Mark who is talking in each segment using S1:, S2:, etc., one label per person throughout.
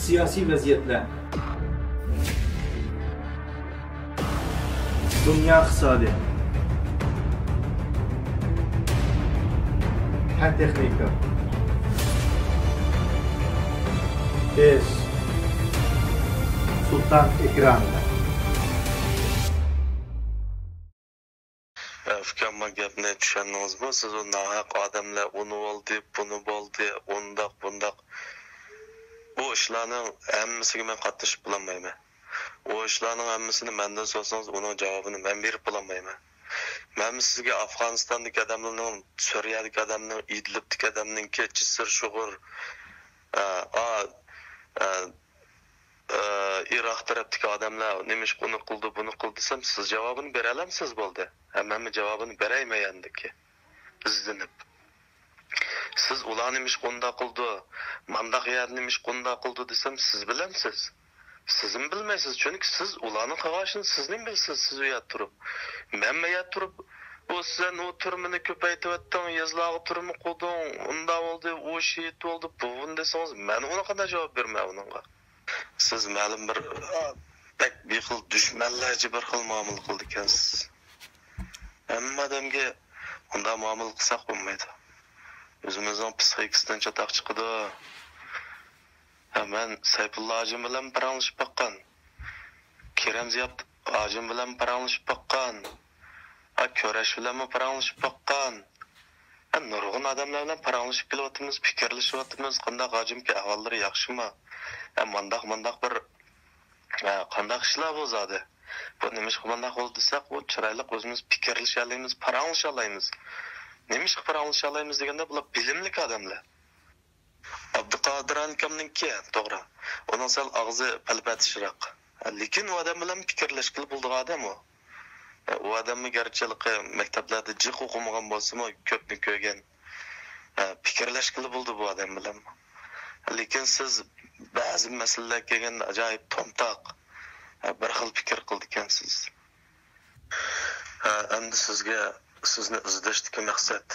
S1: siyosiy vaziyatlar, dunyo iqtisodi, fan texnika, biz Sultan ekranida.
S2: Fikirme gapni tushundingizmi? Siz o nahaq odamlar uni oldi, buni bo'ldi, undaq bundaq. Bu ishlarning hammasiga men qatnashib bo'lmayman. O ishlarning hammasini mendan so'rasangiz, uning javobini men berib bo'lmayman. Men sizga Afg'onistondagi odamlarning, Suriyadagi adamning, Idlibdagi adamning Jisr shug'ur, Iroq tarafdagi odamlar nima ish buni qildi, buni qildi desam, siz javobini bera olamsiz bo'ldi. Hammamni javobini beraymayandiki. Izlanib. Siz ularni nima ish qildi qildi, mandaq yerni nima ish qildi desam, siz bilamsiz. Sizin bilmaysiz, chunki siz ularning qilishini sizning bilsiz, siz u yerda turib. Men bu yerda turib, bu sen o turmini ko'paytib o'tding, yazlarga turmi qo'yding, unda bo'ldi, o shit bo'ldi, bu desangiz, men ona qanday javob bermay uningga. Siz ma'lum bir bir xil dushmanlarcha bir xil muomala qildi ekansiz. Hamma odamga unda muomala qilsak bo'lmaydi. O'zimizning psixikasidan chatoq chiqadi. Men Sayfulloh hojim bilan paranglashib baqqan. Kerem Ziyab hojim bilan paranglashib baqqan. Ko'rash bilan paranglashib baqqan. Nurg'un odamlar bilan paranglashib kelyapmiz, fikrlashyapmiz, qanday hojimki ahvollari yaxshimi? Mandaq bir qanday ishlar bo'ladi. Bu nima ish qilmanda qoldi desak, bu chiroyli o'zimiz fikrlashalaymiz, paranglashalaymiz. Nima ish paranglashalaymiz deganda bular bilimli odamlar. Abduqodir akamningki, to'g'ri. Uning sal og'zi palpatishroq. Lekin u odam bilan fikrlashgil bo'ldi odam u. U odamni garchilik maktablarda jiq o'qimagan bo'lsa-mu, ko'pni ko'rgan. Fikrlashgil bo'ldi bu odam bilan. Lekin siz ba'zi masalalar kelganda ajoyib tomtoq bir xil fikr qildi ekansiz. Endi sizni izlashdagi maqsad,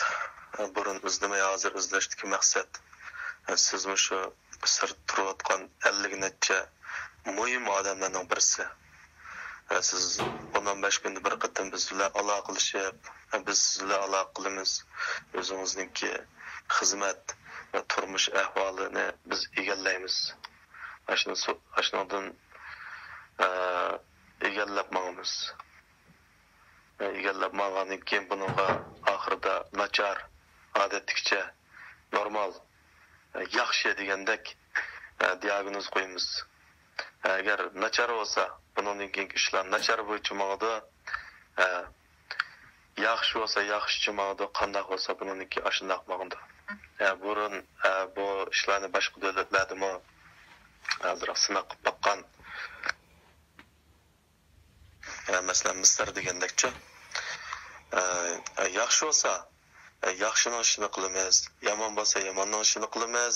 S2: burun izlamay hozir izlashdagi maqsad, siz shu sir turayotgan 50 necha muhim odamlarning birisi. Siz 15 kunda bir qatam biz bilan aloqalashib, biz siz bilan aloqa qilamiz. O'zingizningki xizmat va turmush ahvolini biz egallaymiz. Ashnodan egallab mangamiz. Egallab mangandan keyin buningga oxirida nachar, odatlikcha, normal, yaxshi degandek diagnoz qo'yamiz. Agar nachar bo'lsa, buningdan keyingi ishlar nachar bo'yicha mangadi. Yaxshi bo'lsa, yaxshicha mangadi, qanday bo'lsa buningki ashundoq mangadi. Burun bu ishlarni boshqa davlatlardami hozir sinab baqqan. Masalan, Misr degandekcha, yaxshi bo'lsa, yaxshining ishini qilamiz, yomon bo'lsa, yomonning ishini qilamiz.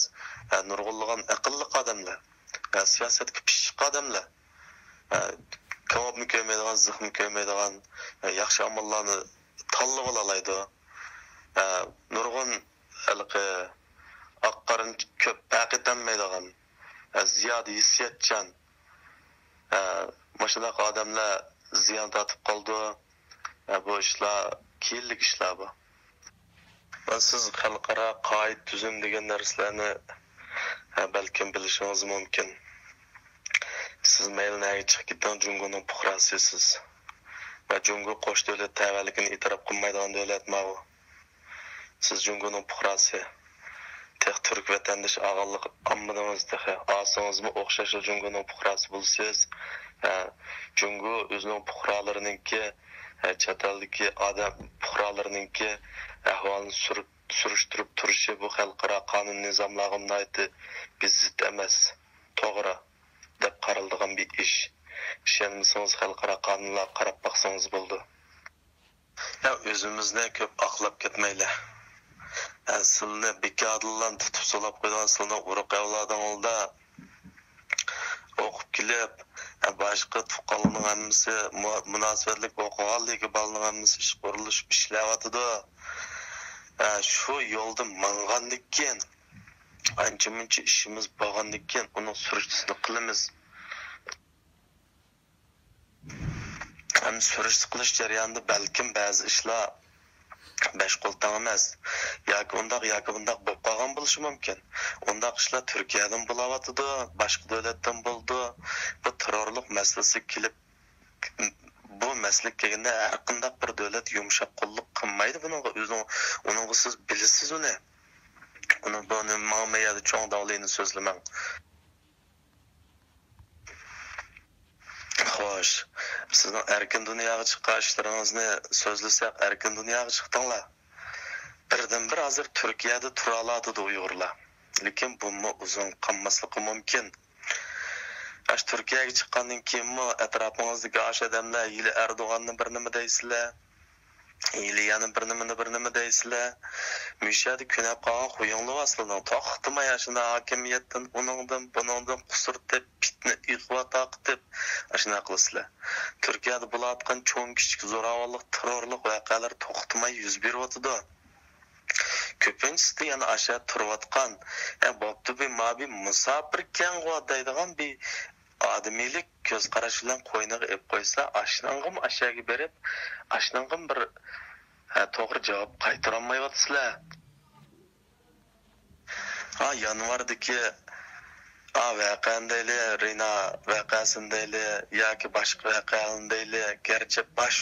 S2: Nurg'unlagan aqlli odamlar, siyosatga pishiq odamlar, kavobni ko'rmaydigan, zihni ko'rmaydigan, yaxshi amallarni tanlab olaydi. Nurg'un oqqarin ko'p paqitanmaydigan, ziyoda hissiyatchan, mashinaqa odamlar ziyon tortib qoldi. Bu ishlar keyinlik ishlar bu. Siz xalqaro qoida tuzum degan narsalarni balkim bilishingiz mumkin. Siz maylnaga chiqib ketgan Jungoning puhrasisiz. Va Jungo qo'sh davlat tavalligini e'tirof qilmaydigan davlat ma bu. Siz Jungoning puhrasi. Tek Türk vatandaş ağallık ammadığınızda asınızmı okşaşı Jungo'nun puhrası bulsanız, Jungo özünün puhralarınınki, çataldaki adam puhralarınınki ahvalını sürüştürüp turuşu bu halkara kanun nizamlarına ait biz zıt emez. Doğru. Dep qaraldığan bir iş. İşenmisiniz halkara kanunla qarab baksanız buldu. Özümüzne köp aklap ketmeyle. Silni bekadillan tutib solab qo'ygan silni uruq avloding olda o'qib kelib, boshqa tuqqanlarning hammasi munosabatlik o'qiganligi bolaning hammasi ish qurilib ishlayotdi. Shu yo'lda mangandan keyin ancha-muncha ishimiz bo'lgandan keyin uning surishtisini qilamiz. Ham surishti qilish jarayonida balkim ba'zi ishlar besh qo'l tang emas yoki undaq bo'lib qolgan bo'lishi mumkin. Undaq ishlar Turkiyadan bo'layotidi, boshqa davlatdan bo'ldi. Bu terrorlik masalasi kelib bu masala kelganda har qanday bir davlat yumshoq qo'llik qilmaydi buningga uningga siz bilasiz uni. Uni buni ma'mayada cho'ng davlatni so'zlamang. Xo'sh, sizning erkin dunyoga chiqqan ishlaringizni so'zlasak, erkin dunyoga chiqdinglar. Birdan bir hozir Turkiyada tura oladi Uyg'urlar. Lekin bu uzun qolmasligi mumkin. Aş Türkiye'ye çıkandan keyin mi etrafınızdaki aş adamlar yili Erdoğan'ın bir nima deysizlar, yili yana bir nima deysizlar. Müşahede künep kalan huyunlu aslında taxtıma yaşında hakimiyetten bunundan kusur tep pitni iqva taqtip aşına qılısızlar. Türkiye'de bulatkan çoğun küçük zoravallık, terörlük vakalar taxtıma 101 vatıdı. Köpüncüsü yana aşağı turvatkan, boptu bir mabi musafirken deydigan bir adamilik göz qarash bilan qo'yniga ep qo'ysa, ashnang'im aşağı berib, ashnang'im bir to'g'ri javob qaytara olmayapsizlar. Yanvardagi vaqandayli, Rina vaqasindayli yoki boshqa vaqandayli, garchi bosh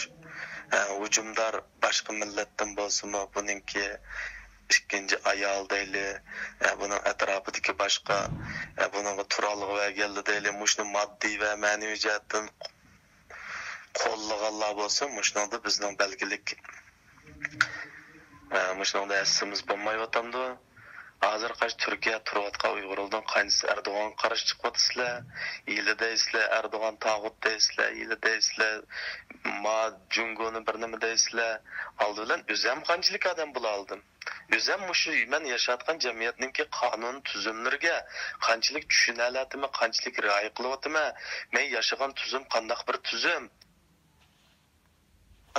S2: hujumdor boshqa millatdan bo'lsa-mu, buningki ikkinchi ayol deyli, bunun etrafidagi boshqa bunun turallığı ve geldi deyli, muşnu maddi ve manevi jihatdan qo'llaganlar bo'lsa, mushunda bizning belgilik mushunda asimiz bo'lmayotgandi. Hozir qash Turkiya turayotgan Uyg'urlardan qanchasi Erdo'g'on qarshi chiqyapsizlar, yili deysizlar, Erdo'g'on tağut deysizlar, yili deysizlar, ma Jungoni bir nima deysizlar. Oldi bilan o'zim qanchalik odam bo'la oldim. O'zim mushu men yashayotgan jamiyatningki qonun tuzumlariga qanchalik tushunalatima, qanchalik rioya qilyaptima, men yashagan tuzum qandaq bir tuzum.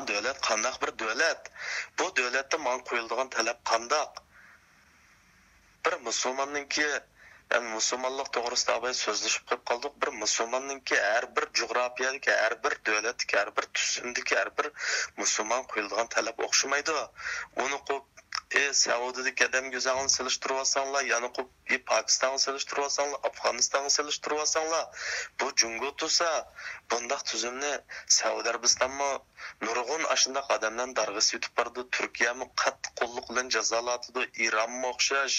S2: Davlat qandaq bir davlat. Bu davlatda men qo'yiladigan talab qandaq? Bir musulmonninki, yani musulmonlik to'g'risida abay so'zlashib qolib qoldik. Bir musulmonninki har bir jo'grafiyadagi, har bir davlatdagi, har bir tuzumdagi, har bir musulmon qo'yiladigan talab o'xshamaydi. Uni qo'yib Saudiyadagi odam go'zalini solishtirib olsanglar, yana qo'yib Pokistonni solishtirib olsanglar, Afg'onistonni solishtirib olsanglar, bu jungo tursa, bundaq tuzumni Saudiya Arabistonmi nurg'un ashundaq odamdan darg'isi yutib bordi, Turkiyami qattiq qo'lliq bilan jazolatdi, Ironmi o'xshash.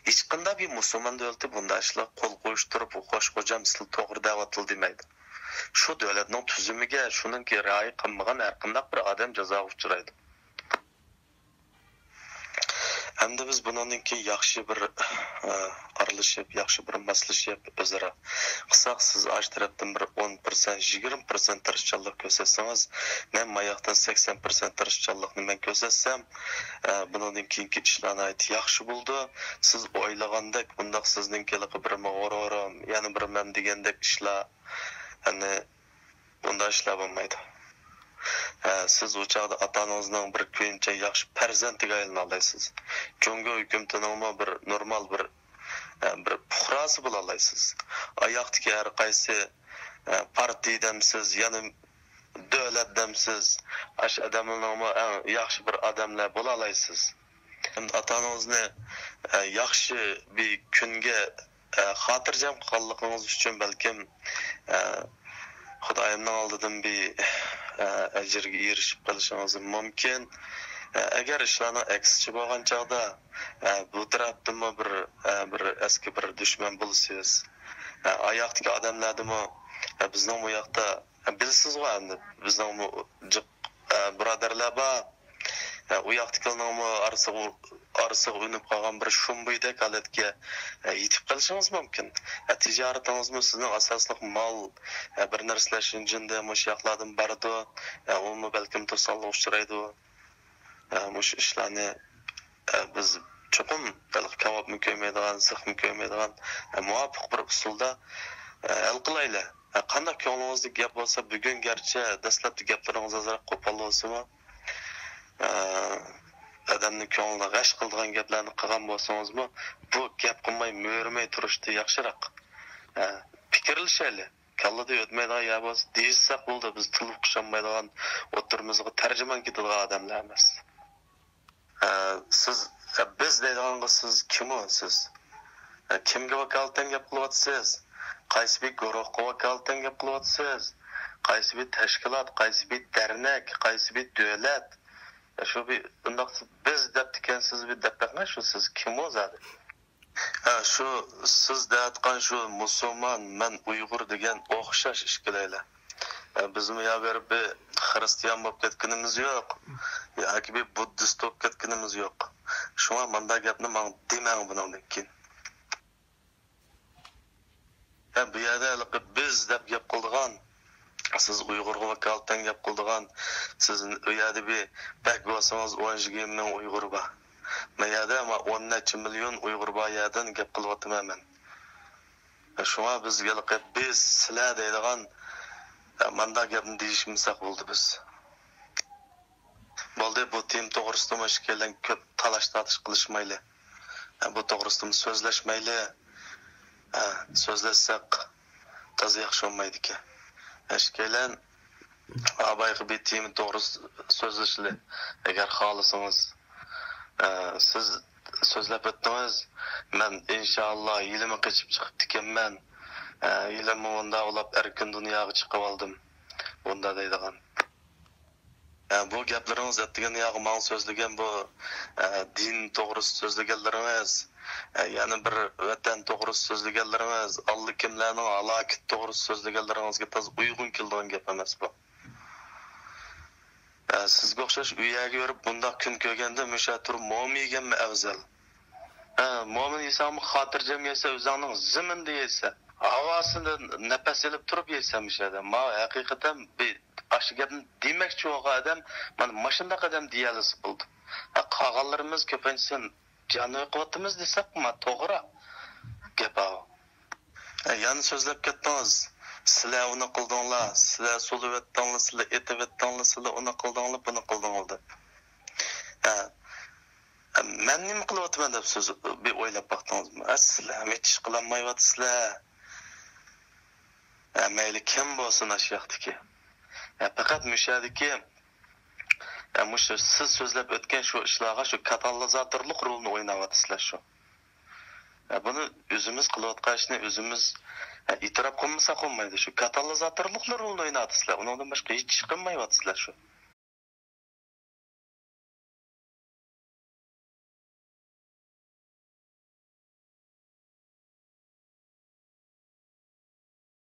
S2: Hech qanday bir musulmon davlati bunday ishlar qo'l qo'yishtirib, xo'sh hojam siz to'g'ri da'vatli demaydi. Shu davlatning tuzumiga shuningki rioya qilmagan har qanday bir odam jazoga uchraydi. Hamda biz bundan keyin yaxshi bir aralashib, yaxshi bir maslashib o'zaro qilsak, siz ash tarafdan bir 10%, 20% tirishchanlik ko'rsatsangiz, men mayaqdan 80% tirishchanlikni men ko'rsatsam, bundan keyingi ishlarni ayt yaxshi bo'ldi. Siz o'ylagandek bundaq sizninkiligi bir mag'orom, yana bir men degandek ishlar, hani bunday ishlar bo'lmaydi. Siz o çağda atanızdan bir köyünce yaxşı perzentik ayılını alaysınız. Cungo hükümetining bir normal bir puhrası bulalaysınız. Ayaktaki her qaysi partiyadamsiz, yani devletdamsiz, aş adamlarning yaxşı bir adamlar bulalaysınız. Atanızni yaxşı bir kunga xotirjam qilganligingiz uchun balkim Xudoyimning oldidan bir ajrga erishib qolishingiz mumkin. Agar ishlarni aksicha bo'lgan chog'da bu tarafdami bir eski bir dushman bo'lsangiz, oyoqdagi odamlardimi bizning bu yoqda bilsiz-ku endi bizning birodarlar bor. U yoqdagilarning arasiga uynab qolgan bir shumbuydek holatga yetib qolishingiz mumkin. Tijoratingizmi sizning asosliq mol bir narsalar shinjinda mush yoqlardan bordi, uni balkim to'songa uchraydi. Mush ishlarni biz cho'qim kavobmi ko'ymaydigan, zixmi ko'ymaydigan muvofiq bir usulda hal qilaylik. Qanday ko'nglingizdagi gap bo'lsa, bugun garchi dastlabki gaplaringiz azroq qo'pol bo'lsa-mu, adamni ko'nglini g'ash qiladigan gaplarni qilgan bo'lsangizmi, bu gap qilmay mo'rimay turishdi yaxshiroq. Fikrlashayli. Kallada o'tmaydigan ya bo'lsa deysak bo'ldi, biz til o'qishamaydigan o'tirmizga tarjimon ketadigan odamlar emas. Siz biz deydigan siz kim siz? Kimga vakolatdan gap qilyapsiz? Qaysi bir guruhga vakolatdan gap qilyapsiz? Qaysi bir tashkilot, qaysi bir dernek, qaysi bir davlat? Shu bir bundoq biz deb ekansiz, bir deb ekan shu siz kim o'zadi? Shu siz deyotgan shu musulmon, men Uyg'ur degan o'xshash ishkilaylar. Bizim ya verip bir Hristiyan bo'lib ketganimiz yo'q, yoki bir Buddist bo'lib ketganimiz yo'q. Shunga manda gapni men demang bundan keyin. Bu yerda biz deb gap qildigan, siz Uyg'urga vakolatdan gap qildigan, siz u yerda bir bak bo'lsangiz 20 ming Uyg'ur bor. Men yerda 10 necha million Uyg'ur bor yerdan gap qilyapman men. Shunga bizga biz sizlar deydigan manda gapni deyishimizaq bo'ldi biz. Bo'ldi bu tem to'g'risida mashkeldan ko'p talash-tatish qilishmayli. Bu to'g'risida so'zlashmayli. So'zlasak toz yaxshi olmaydi-ki. Ashkelan abayga bir tem to'g'risida so'zlashli. Agar xohlasangiz siz so'zlab o'tdingiz, men inshaalloh yilimi qochib chiqibdi ekanman. Yilimni onda olib erkin dunyoga chiqib oldim. Bunda deydigan. Bu gaplaringiz aytgan yo'q, men so'zlagan bu din to'g'risida so'zlaganlaringiz, yana bir vatan to'g'risida so'zlaganlaringiz, Alloh kimlarning aloqat to'g'risida so'zlaganlaringizga toz uyg'un keladigan gap emas bu. Sizga o'xshash uyaga yurib bunda kun ko'rganda mushatur mo'minganmi afzal. Mo'min insonni xotirjam yesa o'zining zimindi yesa, havosini nafas olib turib yesam ishada. Ma haqiqatan bir aşı gapni demakchi bo'lgan odam mana mashina qadam deyalisi bo'ldi. Qolganlarimiz ko'pincha jonni quvvatimiz desak, ma to'g'ri gap o. Yani so'zlab ketdingiz. Sizlar uni qildinglar, sizlar so'lib o'tdinglar, sizlar etib o'tdinglar, sizlar uni qildinglar, buni qildinglar deb. Men nima qilyapman deb so'z bir o'ylab baqdingizmi? Sizlar hech ish qilolmayapsizlar. Mayli kim bo'lsin ash yoqdiki. Faqat müşadiki siz so'zlab o'tgan shu ishlarga shu katalizatorlik rolini o'ynayapsizlar shu. Buni o'zimiz qilayotgan ishni o'zimiz e'tirof qilmasak olmaydi. Shu katalizatorlik rolini o'ynayapsizlar. Undan boshqa hech ish qilmayapsizlar shu.